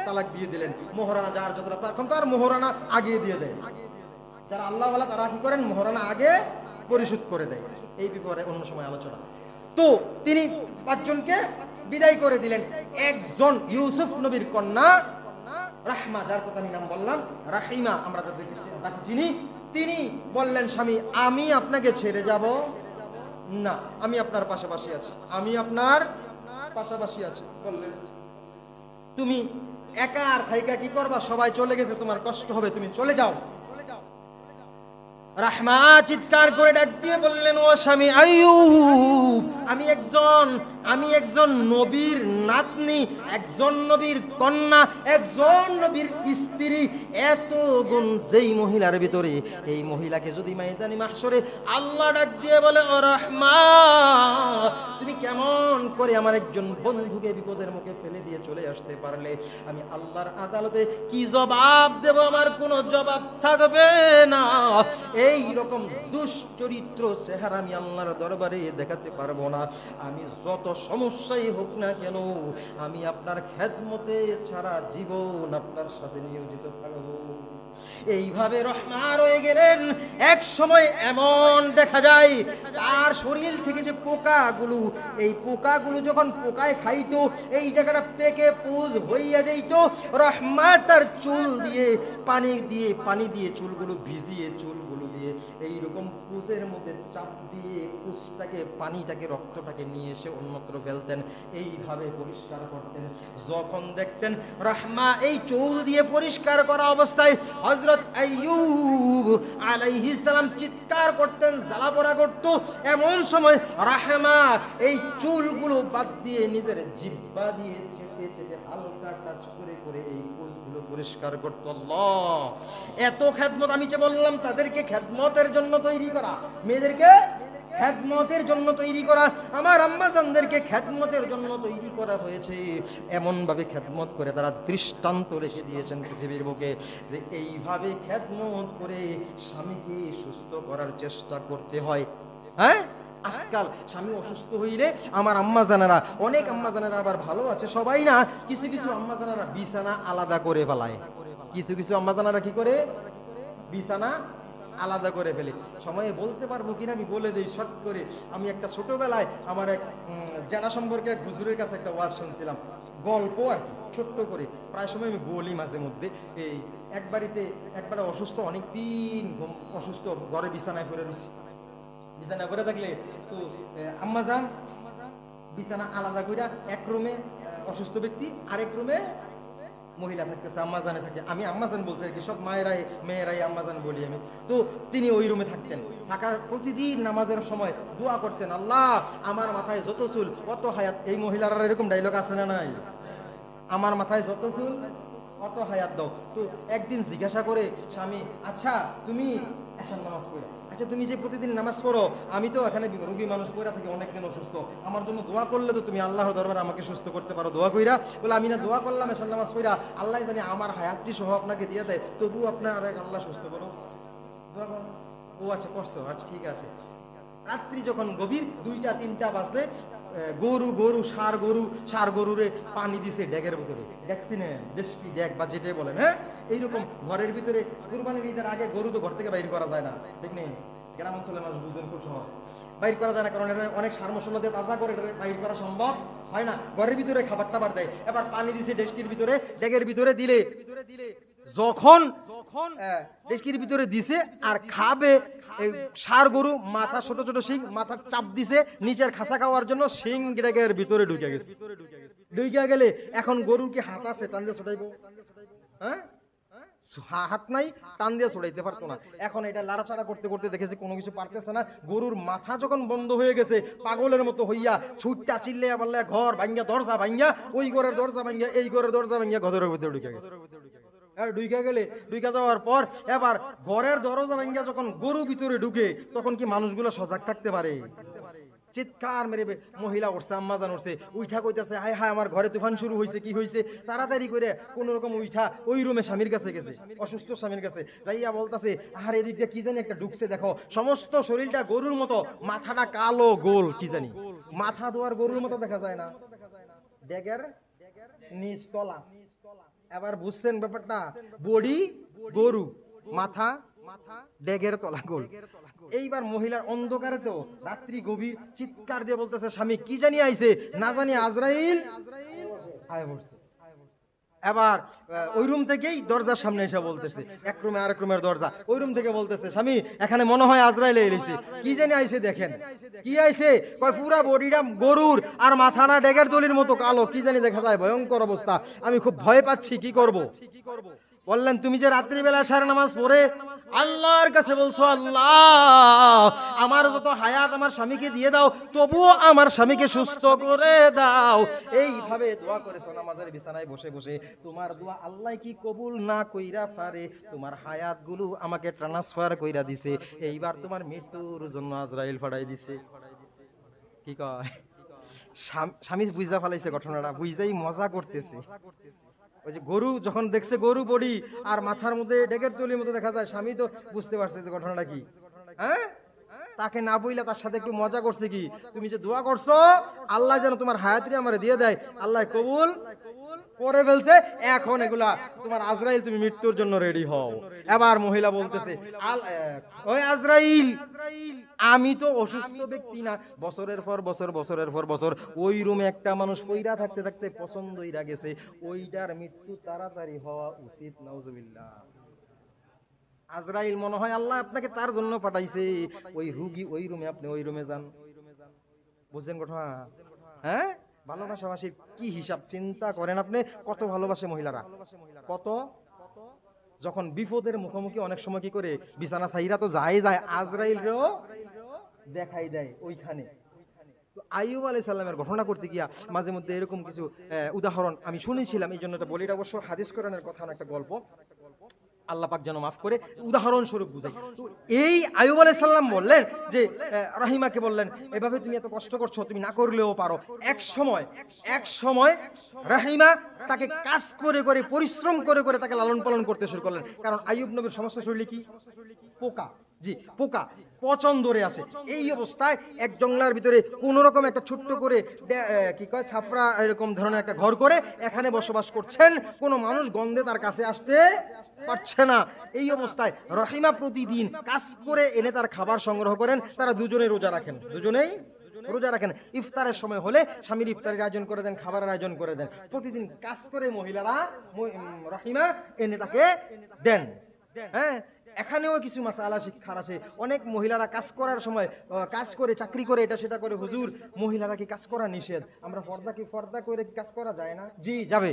তালাক দিয়ে দিলেন। মোহরানা যার যতটা, তখন তো আর মোহরানা আগে দিয়ে দেয়, যারা আল্লাহওয়ালা তারা কি করেন মোহরানা আগে পরিশোধ করে দেয়। এই ব্যাপারে অন্য সময় আলোচনা। তো তিনি 5 জনকে বিদায় করে দিলেন। একজন ইউসুফ নবীর কন্যা রাহমা, যার কথা আমি নাম বললাম, রাহিমা আমরা যাকে চিনি, তিনি বললেন স্বামী আমি আপনাকে ছেড়ে যাব না, আমি আপনার পাশাপাশি আছি, আমি আপনার পাশাপাশি আছি বললেন। তুমি একা আর থাইকা কি করবা, সবাই চলে গেছে, তোমার কষ্ট হবে, তুমি চলে যাও। রাহমা চিৎকার করে ডাক দিয়ে বললেন, ও স্বামী আইয়ুব, আমি একজন নবীর নাতনি, একজন নবীর কন্যা, একজন নবীর স্ত্রী। এত গুণ যেই মহিলার ভিতরে, এই মহিলাকে যদি ময়দানে মাহশরে আল্লাহ ডাক দিয়ে বলে, ও রাহমা, তুমি কেমন করে আমার একজন বন্ধুকে বিপদের মুখে ফেলে দিয়ে চলে আসতে পারলে? আমি আল্লাহর আদালতে কি জবাব দেব? আমার কোনো জবাব থাকবে না। এই রকম দুশ্চরিত্র চেহারা আমি আল্লাহর দরবারে দেখাতে পারবো না। আমি যত সমস্যাই হোক না কেন, আমি আপনার খেদমতে সারা জীবন আপনার সাথে নিয়োজিত থাকবো। এইভাবে রহমা রয়ে গেলেন। এক সময় এমন দেখা যায়, তার শরীর থেকে যে পোকাগুলো, এই পোকাগুলো যখন পোকায় খাইতো, এই জায়গাটা পেকে পুজ হইয়া যাইত। রহমা তার চুল দিয়ে পানি দিয়ে চুলগুলো ভিজিয়ে, চুলগুলো দিয়ে এইরকম পুজের মধ্যে চাপ দিয়ে পুজটাকে, পানিটাকে, রক্তটাকে নিয়ে এসে অন্যত্র ফেলতেন। এইভাবে পরিষ্কার করতেন। যখন দেখতেন রহমা এই চুল দিয়ে পরিষ্কার করা অবস্থায় হযরত আইয়ুব আলাইহিস সালাম চিৎকার করতেন, জ্বালা পোড়া করত। এমন সময় রহমা এই চুলগুলো বাদ দিয়ে নিজের জিহ্বা দিয়ে চেটে চেটে হালকা টাচ করে করে এই পুজগুলো পরিষ্কার করত। আল্লাহ, এত খেদমত! আমি যে বললাম তাদেরকে খেদমতের জন্য তৈরি করা, মেয়েদেরকে খেদমতের জন্য তৈরি করা, আমার আম্মা জানদেরকে খেদমতের জন্য তৈরি করা হয়েছে। এমন ভাবে খেদমত করে তারা দৃষ্টান্ত রেখে দিয়েছেন পৃথিবীর বুকে, যে এইভাবে খেদমত করে স্বামীকে সুস্থ করার চেষ্টা করতে হয়। হ্যাঁ, আজকাল স্বামী অসুস্থ হইলে আমার আম্মা জানারা, অনেক আম্মা জানারা আবার ভালো আছে, সবাই না, কিছু কিছু আম্মা জানারা বিছানা আলাদা করে ফেলায়। কিছু কিছু আম্মা জানারা কি করে? বিছানা আলাদা করে ফেলে। সময়ে বলতে পারবো কিনা আমি বলে দিই শর্ট করে। আমি একটা ছোটবেলায় আমার এক জেনা সম্পর্কে এক হুজুরের কাছে একটা ওয়াজ শুনছিলাম, গল্প আর কি, ছোট্ট করে। প্রায় সময় আমি বলি মাঝে মধ্যে। এই একবারে অসুস্থ, অনেক দিন অসুস্থ, ঘরে বিছানায় পড়ে রয়েছে। বিছানায় পড়ে থাকলে তো আম্মা যান বিছানা আলাদা কইরা এক রুমে অসুস্থ ব্যক্তি, আরেক রুমে মহিলা থাকতেছে, আম্মা জানে থাকে। আমি আম্মা জান বলছি আর কি, সব মেয়েরাই আম্মা জান বলি আমি। তো তিনি ওই রুমে থাকতেন, থাকার প্রতিদিন নামাজের সময় দোয়া করতেন, আল্লাহ আমার মাথায় যত চুল অত হায়াত। এই মহিলারা এরকম ডায়লগ আছে না নাই? আমার মাথায় যত চুল অত হায়াত দাও। তো একদিন জিজ্ঞাসা করে স্বামী, আচ্ছা তুমি এশার নামাজ পড়ো, আচ্ছা তুমি যে প্রতিদিন নামাজ পড়ো, আমি তো এখানে রোগী মানুষ পড়ে থাকি, অনেকদিন অসুস্থ, আমার জন্য দোয়া করলে তো তুমি আল্লাহর দরবারে আমাকে সুস্থ করতে পারো, দোয়া কইরা। বলে আমি না দোয়া করলাম এশার নামাজ পড়া, আল্লাহ জানি আমার হায়াতটি সহ আপনাকে দিয়ে দেয়, তবু আপনার আল্লাহ সুস্থ করো, দোয়া করো। ও আচ্ছা করছো, আচ্ছা ঠিক আছে। রাত্রি যখন গভীর 2টা-3টা বাজলে ষাঁড় গরুরে পানি দিছে ড্যাগের ভিতরে, দেখছিনে ডেসপি ড্যাগ বা যেটাই বলেন, হ্যাঁ এইরকম ঘরের ভিতরে। কুরবানির ঈদের আগে গরু তো ঘর থেকে বাইর করা যায় না, ঠিক নেই? গ্রাম অঞ্চলের মানুষ বুঝবেন খুব সহজ, বাইর করা যায় না, কারণ এটা অনেক সার মশলা দিয়ে তাজা করে বাইর করা সম্ভব হয় না। ঘরের ভিতরে খাবার টাবার দেয়। এবার পানি দিছে ডেস্কির ভিতরে, ড্যাগের ভিতরে দিলে, যখন ডেস্কির ভিতরে দিছে আর খাবে, ষাঁড় গরু মাথা, ছোট ছোট শিং, মাথা চাপ দিছে নিচের খাসা খাওয়ার জন্য, শিং ড্যাগের ভিতরে ঢুকে গেছে। ঢুকে গেলে এখন গরুর কি হাত আছে টান দিয়ে ছড়াইবো? হ্যাঁ, হাত নাই, টান দিয়ে ছড়াইতে পারতো না। এখন এটা লাড়াচাড়া করতে করতে দেখেছে কোনো কিছু পারতেছে না। গরুর মাথা যখন বন্ধ হয়ে গেছে, পাগলের মতো হইয়া ছুটটা চিল্লে বললে ঘর ভাঙ্গা, দরজা ভাঙ্গা, ওই ঘরের দরজা ভাঙ্গা, এই ঘরের দরজা ভাঙ্গা, ঘরের ভিতরে ঢুকে গেছে। ঢুকে যাওয়ার পর এবার ঘরের দরজা ভাঙ্গা যখন গরু ভিতরে ঢুকে, তখন কি মানুষগুলো সজাগ থাকতে পারে? চিৎকার মেরে মহিলা উঠছে, আম্মা জান উঠছে, উইঠা কইতাছে, হায় হায় আমার ঘরে তুফান শুরু হয়েছে, কি হয়েছে? তাড়াতাড়ি করে কোন রকম উইঠা ওই রুমে স্বামীর কাছে গেছে, অসুস্থ স্বামীর কাছে যাইয়া বলতাছে, আর এদিক দিয়ে কি জানি একটা ঢুকছে, দেখো সমস্ত শরীরটা গরুর মতো, মাথাটা কালো গোল, কি জানি মাথা দোয়ার গরুর মতো দেখা যায় না, ড্যাগের নিচ তলা। এবার বুঝছেন ব্যাপারটা, বডি গরু, মাথা ড্যাগের তলা গোল। এইবার মহিলার অন্ধকারে তো রাত্রি গভীর, চিৎকার দিয়ে বলতেছে, স্বামী কি জানি আইছে, না জানি আজরাইল আয় পড়ছে। এবার ওই রুম থেকেই দরজার সামনে এসে বলতেছে, এক রুমে আরেক রুমের দরজা, ওই রুম থেকে বলতেছে, স্বামী এখানে মনে হয় আজরাইল এসেছে, কি জানি আইছে দেখেন। কি আইছে? কয় পুরা বডিটা গরুর আর মাথাটা ডেগের দলির মতো কালো, কি জানি দেখা যায়, ভয়ঙ্কর অবস্থা, আমি খুব ভয় পাচ্ছি, কি করব? বললেন, তুমি যে রাত্রিবেলা সারা নামাজ পড়ে আল্লাহর কাছে বলছো, আল্লাহ আমার যত হায়াত আমার স্বামীকে দিয়ে দাও, তবুও আমার স্বামীকে সুস্থ করে দাও, এইভাবে দোয়া করেছো নামাজের বিছানায় বসে বসে, তোমার দোয়া আল্লাহ কি কবুল না কইরা পারে? তোমার হায়াত গুলো আমাকে ট্রান্সফার কইরা দিছে, এইবার তোমার মৃত্যুর জন্য আজরাইল ফাড়াই দিছে। কি কয়? স্বামী বুঝা ফেলাইছে ঘটনাটা, বুঝাই মজা করতেছে। ওই যে গরু যখন দেখছে গরু বডি আর মাথার মধ্যে ডেকের তলির মতো দেখা যায়, স্বামী তো বুঝতে পারছে যে ঘটনাটা কি। হ্যাঁ, তাকে না বইলা তার সাথে একটু মজা করছে, কি তুমি যে দোয়া করছো আল্লাহ যেন তোমার হায়াতরি আমারে দিয়ে দেয়, আল্লাহ কবুল করে ফেলছে, এখন এগুলা তোমার আজরাইল, তুমি মৃত্যুর জন্য রেডি হও। এবার মহিলা বলতেছে, ওই আজরাইল, আমি তো অসুস্থ ব্যক্তি না, বছরের পর বছর, বছরের পর বছর ওই রুমে একটা মানুষ পইরা থাকতে থাকতে পছন্দ হইরা গেছে, ওইটার মৃত্যু তাড়াতাড়ি হওয়া উচিত। নাউজুবিল্লাহ। আজরাইল মনে হয় আল্লাহ আপনাকে তার জন্য পাঠাইছে, ওই রুগী ওই রুমে, আপনি ওই রুমে যান। বুঝছেন কথা? হ্যাঁ, ভালোবাসাবাসীর কি হিসাব চিন্তা করেন আপনি, কত ভালোবাসে মহিলারা, কত। যখন বিপদের মুখোমুখি অনেক সময় কি করে, বিছানা সাইরা তো যায়, আজরাইলও দেখাই দেয় ওইখানে। তো আইয়ুব আলাইহিস সালামের ঘটনা করতে গিয়া মাঝে মধ্যে এরকম কিছু উদাহরণ আমি শুনেছিলাম, এই জন্য এটা বলি, এটা অবশ্য হাদিস কোরআনের কথা না, একটা গল্প, আল্লাহ পাক যেন মাফ করে, উদাহরণ স্বরূপ বুঝাই। তো এই আইয়ুব আলাইহিস সালাম বললেন যে রাহিমাকে বললেন, এভাবে তুমি এত কষ্ট করছো, তুমি না করলেও পারো। এক সময় রাহিমা তাকে কাজ করে করে, পরিশ্রম করে করে তাকে লালন পালন করতে শুরু করলেন, কারণ আইয়ুব নবীর সমস্ত শরীরে কি পোকা, জি পোকা, পচন ধরে আছে। এই অবস্থায় এক জঙ্গলার ভিতরে কোন রকম একটা ছোট্ট করে কি কয় ছাপড়া এরকম ধরনের একটা ঘর করে এখানে বসবাস করছেন, কোনো মানুষ গন্ধে তার কাছে আসতে পারছে না। এই অবস্থায় রহিমা প্রতিদিন কাজ করে এনে তার খাবার সংগ্রহ করেন, তারা দুজনেই রোজা রাখেন, দুজনেই রোজা রাখেন। ইফতারের সময় হলে স্বামীর ইফতারের আয়োজন করে দেন, খাবারের আয়োজন করে দেন। প্রতিদিন কাজ করে মহিলারা রহিমা এনে তাকে দেন। হ্যাঁ, এখানেও কিছু মাসালা শিক্ষার আছে। অনেক মহিলারা কাজ করার সময় কাজ করে, চাকরি করে, এটা সেটা করে, হুজুর মহিলারা কি কাজ করা নিষেধ? আমরা পর্দা করে কি কাজ করা যায় না? জি যাবে,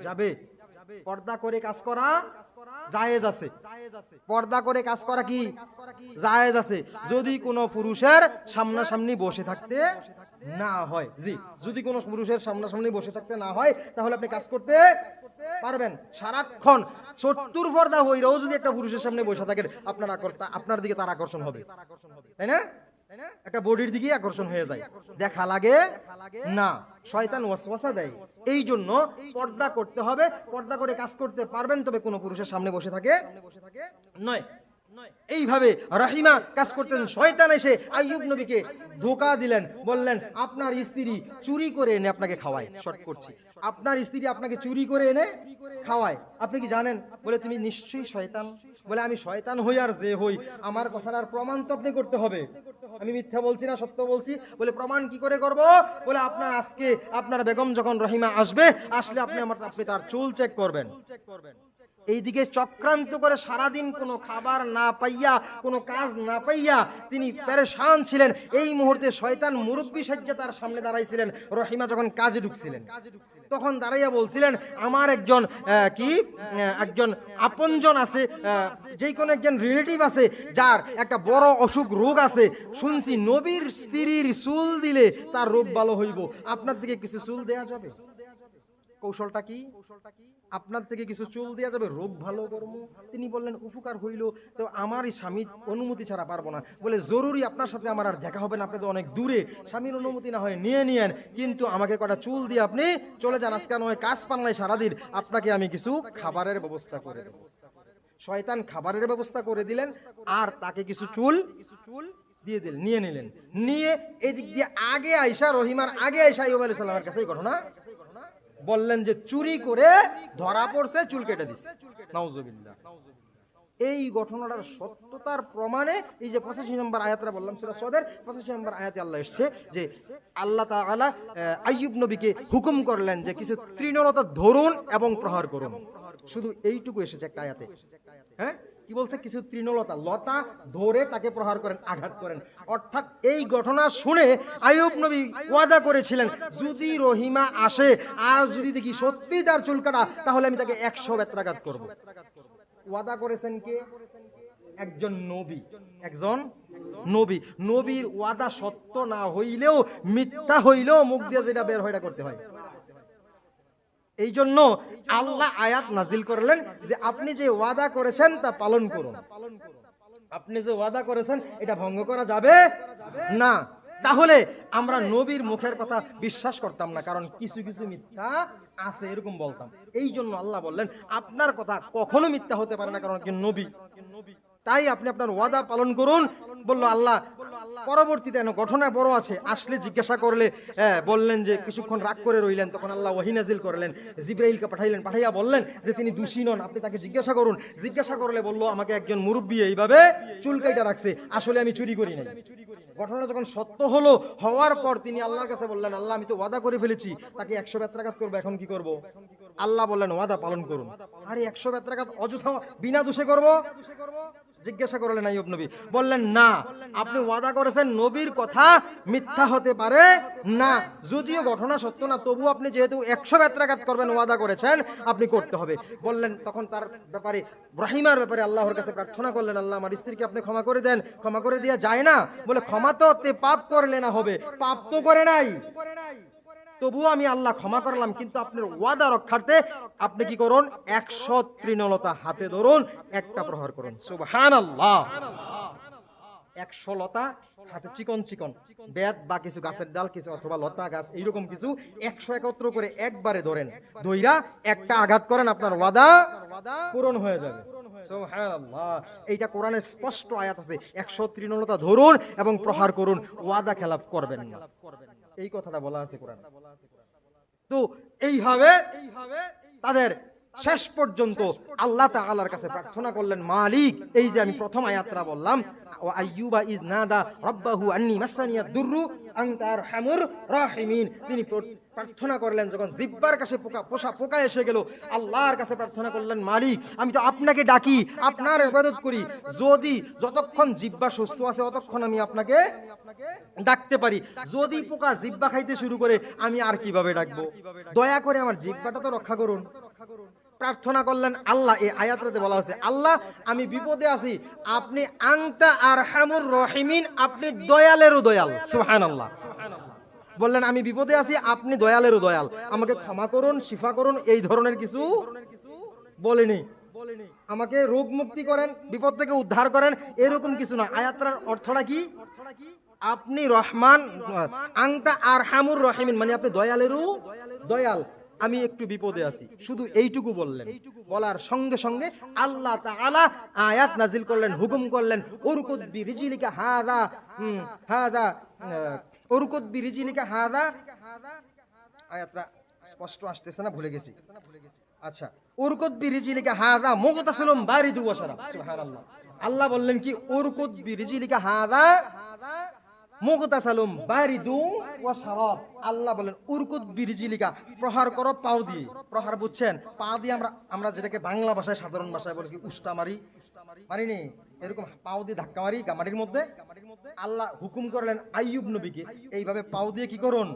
যাবে। পর্দা করে কাজ করা জায়েজ আছে, পর্দা করে কাজ করা কি জায়েজ আছে, যদি কোনো পুরুষের সামনাসামনি বসে থাকতে না হয়। জি, যদি কোনো পুরুষের সামনাসামনি বসে থাকতে না হয়, তাহলে আপনি কাজ করতে পারবেন। সারাক্ষণ 70 পর্দা হইরাও যদি একটা পুরুষের সামনে বসে থাকেন, আপনার দিকে তার আকর্ষণ হবে, তাই না? একটা বডির দিকে আকর্ষণ হয়ে যায়, দেখা লাগে না, শয়তান ওয়াসওয়াসা দেয়। এই জন্য পর্দা করতে হবে, পর্দা করে কাজ করতে পারবেন, তবে কোনো পুরুষের সামনে বসে থাকে নয়। এইভাবে রাহিমা কাজ করতেন, শয়তান এসে আইয়ুব নবীকে ধোঁকা দিলেন, বললেন আপনার স্ত্রী চুরি করে এনে আপনাকে খাওয়ায়। শর্ট করছি, আপনার স্ত্রী আপনাকে চুরি করে এনে খাওয়ায়, আপনি কি জানেন? বলে তুমি নিশ্চয়ই শয়তান। বলে আমি শয়তান হই আর যে হই, আমার কথার প্রমাণ তো আপনি করতে হবে, আমি মিথ্যা বলছি না সত্য বলছি। বলে প্রমাণ কি করে করব? বলে আপনার আজকে আপনার বেগম যখন রহিমা আসলে আপনি তার চুল চেক করবেন। এইদিকে চক্রান্ত করে সারাদিন কোনো খাবার না পাইয়া, কোনো কাজ না পাইয়া তিনি পেরেশান ছিলেন। এই মুহূর্তে শয়তান মুরব্বী সাজ্জা তার সামনে দাঁড়াইছিলেন। রহিমা যখন কাজে ঢুকছিলেন, তখন দাঁড়াইয়া বলছিলেন, আমার একজন একজন আপনজন আছে, যে কোনো একজন রিলেটিভ আছে, যার একটা বড় অসুখ রোগ আছে, শুনছি নবীর স্ত্রীর চুল দিলে তার রোগ ভালো হইব, আপনার থেকে কিছু চুল দেয়া যাবে? কৌশলটা কি? আপনার থেকে কিছু চুল দেওয়া যাবে, রোগ ভালো করবো। তিনি বললেন উপকার হইল, তো আমারই স্বামীর অনুমতি ছাড়া পারবো না। বলে জরুরি আপনার সাথে আমার আর দেখা হবে না, আপনি তো অনেক দূরে, স্বামীর অনুমতি না হয় নিয়ে নিয়েন, কিন্তু আমাকে কটা চুল দিয়ে আপনি চলে যান, আজকে নয় কাজ পান নাই সারাদিন, আপনাকে আমি কিছু খাবারের ব্যবস্থা করে দেব। শয়তান খাবারের ব্যবস্থা করে দিলেন, আর তাকে কিছু চুল দিয়ে দিলেন, নিয়ে নিলেন। নিয়ে এদিক দিয়ে আগে আইসা, রহিমার আগে আইসা আইয়ুব আলাইহিস সালামের কাছে এই ঘটনা বললেন যে চুরি করে ধরা পড়ছে, চুল কেটে দিচ্ছে। নাউজুবিল্লাহ। এই ঘটনাটার সত্যতার প্রমাণে এই যে 85 নম্বর আয়াতটা বললাম সূরা সদের 85 নম্বর আয়াতে আল্লাহ এসেছে যে আল্লাহ তাআলা আইয়ুব নবীকে হুকুম করলেন যে কিছু তৃণলতা ধরুন এবং প্রহার করুন। শুধু এইটুকু এসেছে একটা আয়াতে। হ্যাঁ, কি বলছে? কিছু তৃণলতা লতা ধরে তাকে প্রহার করেন, আঘাত করেন। অর্থাৎ এই ঘটনা শুনে আইয়ুব নবী ওয়াদা করেছিলেন, যদি রহিমা আসে আর যদি দেখি সত্যি তার চুল কাটা, তাহলে আমি তাকে 100 বেত্রাঘাত করব। ওয়াদা করেছেন কে? একজন নবী, একজন নবী। নবীর ওয়াদা সত্য না হইলেও, মিথ্যা হইলেও মুখ দিয়ে যেটা বের হয় এটা করতে হয়। এই জন্য আল্লাহ আয়াত নাজিল করলেন যে আপনি যে ওয়াদা করেছেন তা পালন করুন। আপনি যে ওয়াদা করেছেন এটা ভঙ্গ করা যাবে না। তাহলে আমরা নবীর মুখের কথা বিশ্বাস করতাম না, কারণ কিছু কিছু মিথ্যা আছে এরকম বলতাম। এই জন্য আল্লাহ বললেন আপনার কথা কখনো মিথ্যা হতে পারে না, কারণ একজন নবী। তাই আপনি আপনার ওয়াদা পালন করুন বললো আল্লাহ। পরবর্তীতে ঘটনা বড় আছে, আসলে জিজ্ঞাসা করলে বললেন যে কিছুক্ষণ রাগ করে রইলেন, তখন আল্লাহ ওহী নাজিল করলেন, জিবরাইলকে পাঠাইলেন, পাঠাইয়া বললেন যে তিনি দোষী নন, আপনি তাকে জিজ্ঞাসা করুন। জিজ্ঞাসা করলে বলল আমাকে একজন মুরব্বী এইভাবে চুল কাইটা রাখছে, আসলে আমি চুরি করি নাই। ঘটনা যখন সত্য হলো, হওয়ার পর তিনি আল্লাহর কাছে বললেন আল্লাহ আমি তো ওয়াদা করে ফেলেছি, তাকে 100 বেত্রাঘাত করবো, এখন কি করব? আল্লাহ বললেন ওয়াদা পালন করুন। আরে 100 বেত্রাঘাত অযথা বিনা দোষে করব? জিজ্ঞাসা করলেন আইয়ুব নবী, বললেন না, আপনি ওয়াদা করেছেন নবীর কথা মিথ্যা হতে পারে না, যদিও ঘটনা সত্য না, তবু আপনি যেহেতু 100 বেত্রাঘাত করবেন ওয়াদা করেছেন, আপনি করতে হবে। বললেন তখন তার ব্যাপারে, রহিমার ব্যাপারে আল্লাহর কাছে প্রার্থনা করলেন, আল্লাহ আমার স্ত্রীকে আপনি ক্ষমা করে দেন। ক্ষমা করে দেওয়া যায় না? বলে ক্ষমা তো পাপ করলে না হবে, পাপ তো করে নাই, তবুও আমি আল্লাহ ক্ষমা করলাম, কিন্তু আপনার ওয়াদা রক্ষার্থে আপনি কি করুন? 100 তৃণলতা হাতে ধরুন, একটা প্রহার করুন। সুবহানাল্লাহ। 100 লতা হাতে, চিকন চিকন বেত বা কিছু গাছের ডাল, কিছু অথবা লতা গাছ, এইরকম কিছু 100 একত্র করে একবারে ধরেন, ধইরা একটা আঘাত করেন, আপনার ওয়াদা পূরণ হয়ে যাবে। সুবহানাল্লাহ। এইটা কোরআনে স্পষ্ট আয়াত আছে, 100 তৃণলতা ধরুন এবং প্রহার করুন, ওয়াদা খেলাপ করবেন না, এই কথাটা বলা আছে কোরআনে। তো এইভাবে তাদের শেষ পর্যন্ত আল্লাহ তাআলার কাছে প্রার্থনা করলেন, মালিক, এই যে আমি প্রথম আয়াতটা বললাম, ওয়া আইয়ুবা ইজ নাদা রাব্বাহু আন্নী মাসানিয়াদ দুররু আনতা আরহামুর রাহিমিন। তিনি প্রার্থনা করলেন যখন জিহ্বার কাছে পোকা এসে গেল, আল্লাহর কাছে প্রার্থনা করলেন, মালিক আমি তো আপনাকে ডাকি, আপনার ইবাদত করি, যদি যতক্ষণ জিহ্বা সুস্থ আছে ততক্ষণ আমি আপনাকে ডাকতে পারি, যদি পোকা জিহ্বা খাইতে শুরু করে আমি আর কিভাবে ডাকবো? দয়া করে আমার জিহ্বাটা তো রক্ষা করুন। প্রার্থনা করলেন আল্লাহ। এই আয়াতটাতে বলা আছে, আল্লাহ আমি বিপদে আছি, আপনি আনতা আরহামুর রহিমিন, আপনি দয়ালেরও দয়াল। সুবহানাল্লাহ। বললেন আমি বিপদে আছি, আপনি দয়ালেরও দয়াল, আমাকে ক্ষমা করুন, শিফা করুন, এই ধরনের কিছু বলেনি। আমাকে রোগ মুক্তি করেন, বিপদ থেকে উদ্ধার করেন, এরকম কিছু না। আয়াতটার অর্থটা কি? আপনি রহমান, আনতা আরহামুর রহিমিন, মানে আপনি দয়ালেরও দয়াল, আমি একটু বিপদে আছি, শুধু এইটুকু বললেন। বলার সঙ্গে সঙ্গে আল্লাহ তাআলা আয়াত নাজিল করলেন, হুকুম করলেন, উরকুদ বিরিজিলিকা হাযা হাযা উরকুদ বিরিজিলিকা হাযা। আয়াতটা স্পষ্ট আসতেছে না, ভুলে গেছি। আচ্ছা, উরকুদ বিরিজিলিকা হাযা মুগতাসিলুম বারিদু ওয়া শারাব। সুবহানাল্লাহ। আল্লাহ বললেন কি? উরকুদ বিরিজিলিকা হাযা মুগতাসালুম বারিদু ওয়া শারাব। আল্লাহ বলেন উরকুদ বিরিজিলিকা, প্রহার করো পাও দিয়ে। প্রহার বুঝছেন? পা দিয়ে আমরা যেটাকে বাংলা ভাষায়, সাধারণ ভাষায় বলি কি উষ্টা মারি, মারিনি, এরকম পাও দিয়ে ধাক্কা মারি গামারির মধ্যে। আল্লাহ হুকুম করলেন আইয়ুব নবীকে এইভাবে পাও দিয়ে কি করুন?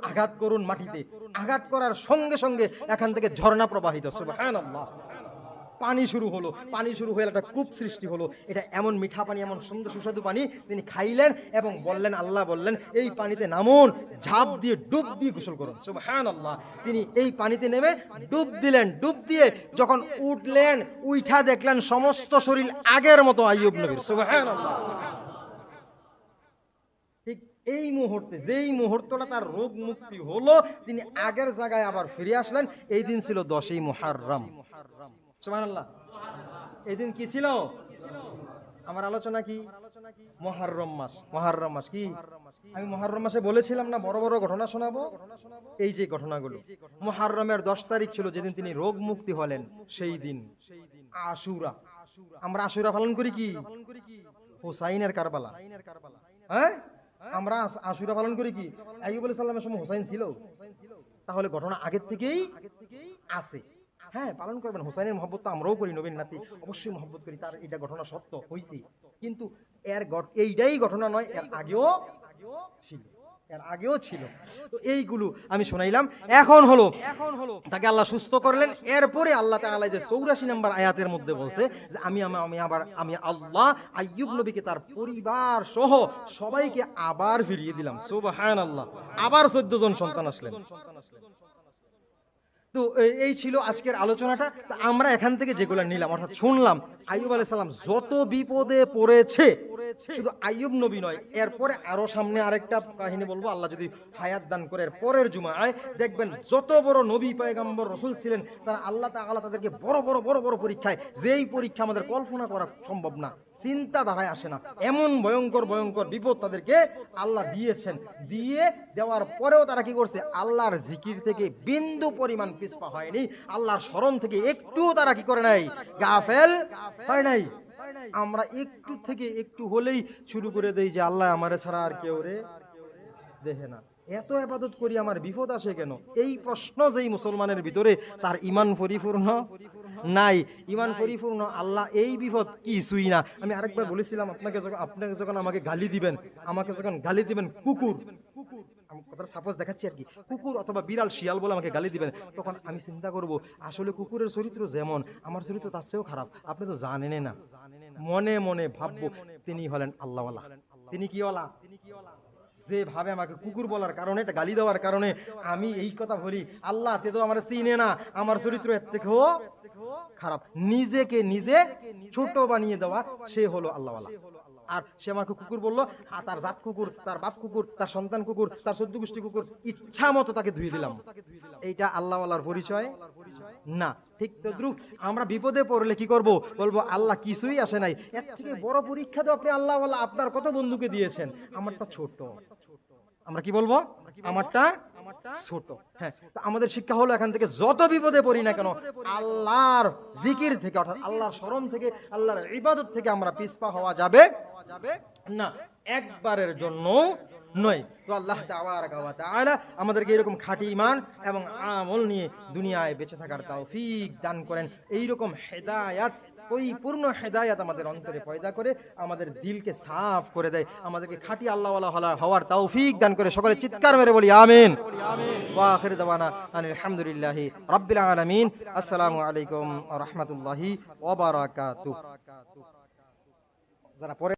আঘাত করুন মাটিতে। আঘাত করার সঙ্গে সঙ্গে এখান থেকে ঝর্ণা প্রবাহিত। সুবহানাল্লাহ। পানি শুরু হলো, পানি শুরু হয়ে একটা কূপ সৃষ্টি হলো। এটা এমন মিঠা পানি, এমন সুন্দর সুস্বাদু পানি। তিনি খাইলেন এবং বললেন, আল্লাহ বললেন এই পানিতে নামুন, ঝাঁপ দিয়ে ডুব দিয়ে গোসল করুন। সুবহানাল্লাহ। তিনি এই পানিতে নেমে ডুব দিলেন। ডুব দিয়ে যখন উঠলেন, উঠা দেখলেন সমস্ত শরীর আগের মতো আইয়ুব নবীর। সুবহানাল্লাহ। ঠিক এই মুহূর্তে, যেই মুহূর্তটা তার রোগ মুক্তি হলো, তিনি আগের জায়গায় আবার ফিরে আসলেন। এই দিন ছিল 10ই মুহররম। সুবহানাল্লাহ। এই দিন কি ছিল? আমার আলোচনা কি? মুহররম মাস। মুহররম মাস কি? আমি মুহররম মাসে বলেছিলাম না বড় বড় ঘটনা শোনাবো? এই যে ঘটনাগুলো, মুহররমের 10 তারিখ ছিল যেদিন তিনি রোগ মুক্তি হলেন, সেই দিন আশুরা। আমরা আশুরা পালন করি কি? হুসাইনের কারবালা। হ্যাঁ, আমরা আশুরা পালন করি কি? আইয়ুব আলাইহিস সালামের সময় হুসাইন ছিল, তাহলে ঘটনা আগের থেকেই আছে। হ্যাঁ, পালন করবেন। হুসাইনের মহব্বত তো আমরাও করি, নবীর নাতি অবশ্যই মহব্বত করি, তার এটা ঘটনা সত্য হয়েছে। কিন্তু এইটাই ঘটনা নয়, এর আগেও ছিল। তো এইগুলো আমি শোনাইলাম। এখন হলো তাকে আল্লাহ সুস্থ করলেন। এরপরে আল্লাহ তাআলা যে 84 নম্বর আয়াতের মধ্যে বলছে যে আমি আল্লাহ আইয়ুব নবীকে তার পরিবার সহ সবাইকে আবার ফিরিয়ে দিলাম। সুবহানাল্লাহ। আবার 14 জন সন্তান আসলেন। তো এই ছিল আজকের আলোচনাটা। তো আমরা এখান থেকে যেগুলো নিলাম, অর্থাৎ শুনলাম আইয়ুব আলাইহিস সালাম যত বিপদে পড়েছে, শুধু আইয়ুব নবী নয়, এরপরে আরো সামনে আরেকটা কাহিনী বলবো, আল্লাহ যদি হায়াত দান করে পরের জুমায় দেখবেন যত বড় নবী পয়গম্বর রাসূল ছিলেন, তারা আল্লাহ তাআলা তাদেরকে বড় বড় পরীক্ষায়, যেই পরীক্ষা আমাদের কল্পনা করা সম্ভব না, চিন্তা ধারায় আসে না, এমন ভয়ঙ্কর বিপদ তাদেরকে আল্লাহ দিয়েছেন। দেওয়ার পরেও তারা কি করছে? আল্লাহর জিকির থেকে বিন্দু পরিমাণ পিছপা হয়নি, আল্লাহর স্মরণ থেকে একটুও তারা কি করে নাই? গাফেল হয় নাই। আমরা একটু থেকে একটু হলেই শুরু করে দেই যে আল্লাহ আমারে ছাড়া আর কেউ রে দেখে না, এত ইবাদত করি আমার বিপদ আসে কেন? এই প্রশ্ন যেই মুসলমানের ভিতরে, তার ঈমান পরিপূর্ণ নাই। ঈমান পরিপূর্ণ, আল্লাহ এই বিপদ কিছুই না। আমি আরেকবার বলেছিলাম আপনাকে যখন আমাকে গালি দিবেন কুকুর, কথাটা সাপোজ দেখাচ্ছি আর কি, কুকুর অথবা বিড়াল শিয়াল বলে আমাকে গালি দিবেন, তখন আমি চিন্তা করব আসলে কুকুরের চরিত্র যেমন, আমার চরিত্র তার চেয়েও খারাপ, আপনি তো জানেন না। মনে মনে ভাববো তিনি হলেন আল্লাহওয়ালা। তিনি কি ওয়ালা? যেভাবে আমাকে কুকুর বলার কারণে, এটা গালি দেওয়ার কারণে আমি এই কথা বলি, আল্লাহ তে তো আমার চিনে না, আমার চরিত্র এর থেকেও খারাপ। নিজেকে নিজে ছোট বানিয়ে দেওয়া, সে হলো আল্লাহওয়ালা। আর সে আমাকে কুকুর বললো, তার জাত কুকুর, তার বাপ কুকুর, তার সন্তান কুকুর, তার 14 গোষ্ঠী কুকুর, ইচ্ছা মতো তাকে ধুয়ে দিলাম। এইটা আল্লাহওয়ালার পরিচয় না। ঠিক তদ্রুপ আমরা বিপদে পড়লে কি করব? বলবো আল্লাহ কিছুই আসে নাই। এর থেকে বড় পরীক্ষা তো আপনি আল্লাহওয়ালা আপনার কত বন্ধুকে দিয়েছেন, আমারটা ছোট। আমরা কি বলবো? আমারটা ছোট। হ্যাঁ, তো আমাদের শিক্ষা হলো এখান থেকে যত বিপদে পড়ি না কেন, আল্লাহর জিকির থেকে, অর্থাৎ আল্লাহর স্মরণ থেকে, আল্লাহর ইবাদত থেকে আমরা পিছপা হওয়া যাবে না, একবারের জন্য নয়। তো আল্লাহ তাআলা আমাদেরকে এরকম খাঁটি ঈমান এবং আমল নিয়ে দুনিয়ায় বেঁচে থাকার তৌফিক দান করেন। এইরকম হেদায়াত, পরিপূর্ণ হেদায়াত আমাদের অন্তরে পয়দা করে আমাদের দিলকে সাফ করে দেয়, আমাদেরকে খাঁটি আল্লাহওয়ালা হওয়ার তৌফিক দান করে। সকলে চিৎকার মেরে বলি আমিন। ওয়া আখিরু দাওয়ানা আলহামদুলিল্লাহি রাব্বিল আলামিন। আসসালামু আলাইকুম ওয়া রাহমাতুল্লাহি ওয়া বারাকাতুহু। যারা পরে